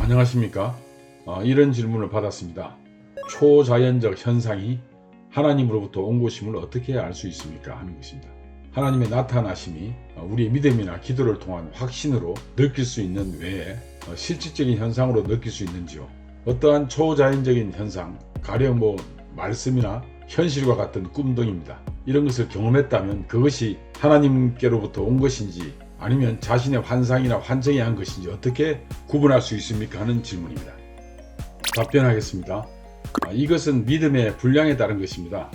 안녕하십니까? 이런 질문을 받았습니다. 초자연적 현상이 하나님으로부터 온 것임을 어떻게 알 수 있습니까? 하는 것입니다. 하나님의 나타나심이 우리의 믿음이나 기도를 통한 확신으로 느낄 수 있는 외에 실질적인 현상으로 느낄 수 있는지요? 어떠한 초자연적인 현상, 가령 말씀이나 현실과 같은 꿈 등입니다. 이런 것을 경험했다면 그것이 하나님께로부터 온 것인지 아니면 자신의 환상이나 환청에 한 것인지 어떻게 구분할 수 있습니까? 하는 질문입니다. 답변하겠습니다. 이것은 믿음의 분량에 따른 것입니다.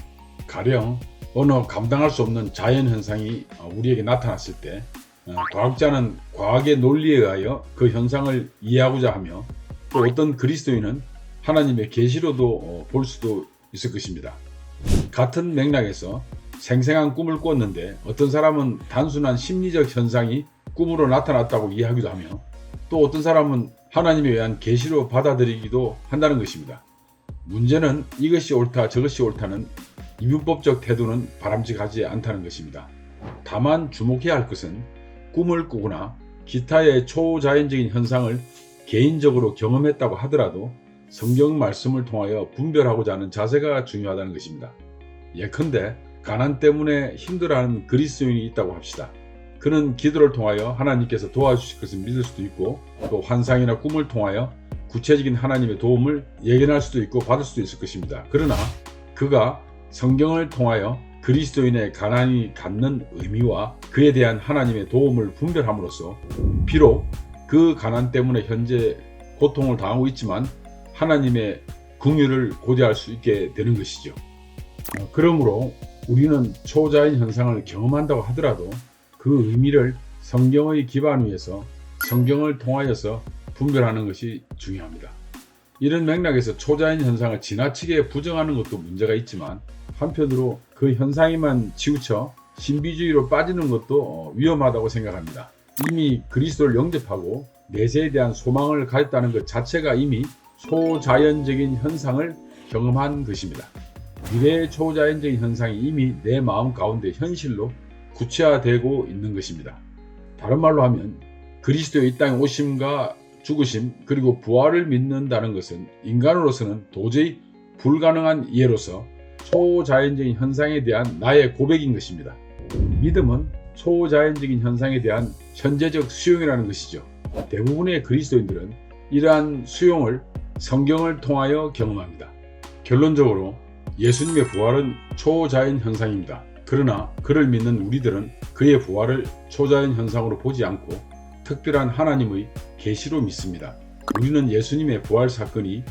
가령 어느 감당할 수 없는 자연현상이 우리에게 나타났을 때 과학자는 과학의 논리에 의하여 그 현상을 이해하고자 하며 또 어떤 그리스도인은 하나님의 계시로도 볼 수도 있을 것입니다. 같은 맥락에서 생생한 꿈을 꿨는데 어떤 사람은 단순한 심리적 현상이 꿈으로 나타났다고 이해하기도 하며 또 어떤 사람은 하나님에 의한 계시로 받아들이기도 한다는 것입니다. 문제는 이것이 옳다 저것이 옳다는 이분법적 태도는 바람직하지 않다는 것입니다. 다만 주목해야 할 것은 꿈을 꾸거나 기타의 초자연적인 현상을 개인적으로 경험했다고 하더라도 성경 말씀을 통하여 분별하고자 하는 자세가 중요하다는 것입니다. 예컨대 가난 때문에 힘들어하는 그리스도인이 있다고 합시다. 그는 기도를 통하여 하나님께서 도와주실 것을 믿을 수도 있고 또 환상이나 꿈을 통하여 구체적인 하나님의 도움을 예견할 수도 있고 받을 수도 있을 것입니다. 그러나 그가 성경을 통하여 그리스도인의 가난이 갖는 의미와 그에 대한 하나님의 도움을 분별함으로써 비록 그 가난 때문에 현재 고통을 당하고 있지만 하나님의 긍휼을 고대할 수 있게 되는 것이죠. 그러므로 우리는 초자연 현상을 경험한다고 하더라도 그 의미를 성경의 기반 위에서 성경을 통하여서 분별하는 것이 중요합니다. 이런 맥락에서 초자연 현상을 지나치게 부정하는 것도 문제가 있지만 한편으로 그 현상에만 치우쳐 신비주의로 빠지는 것도 위험하다고 생각합니다. 이미 그리스도를 영접하고 내세에 대한 소망을 가졌다는 것 자체가 이미 초자연적인 현상을 경험한 것입니다. 미래의 초자연적인 현상이 이미 내 마음 가운데 현실로 구체화되고 있는 것입니다. 다른 말로 하면 그리스도의 이 땅에 오심과 죽으심 그리고 부활을 믿는다는 것은 인간으로서는 도저히 불가능한 이해로서 초자연적인 현상에 대한 나의 고백인 것입니다. 믿음은 초자연적인 현상에 대한 현재적 수용이라는 것이죠. 대부분의 그리스도인들은 이러한 수용을 성경을 통하여 경험합니다. 결론적으로 예수님의 부활은 초자연 현상입니다. 그러나 그를 믿는 우리들은 그의 부활을 초자연 현상으로 보지 않고 특별한 하나님의 계시로 믿습니다. 우리는 예수님의 부활 사건이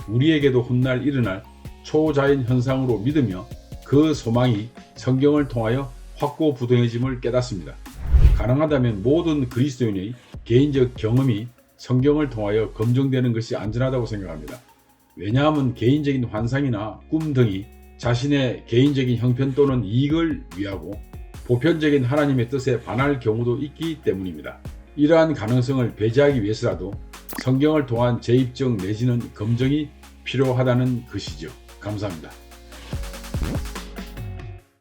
우리에게도 훗날 일어날 초자연 현상으로 믿으며 그 소망이 성경을 통하여 확고부동해짐을 깨닫습니다. 가능하다면 모든 그리스도인의 개인적 경험이 성경을 통하여 검증되는 것이 안전하다고 생각합니다. 왜냐하면 개인적인 환상이나 꿈 등이 자신의 개인적인 형편 또는 이익을 위하고 보편적인 하나님의 뜻에 반할 경우도 있기 때문입니다. 이러한 가능성을 배제하기 위해서라도 성경을 통한 재입증 내지는 검증이 필요하다는 것이죠. 감사합니다.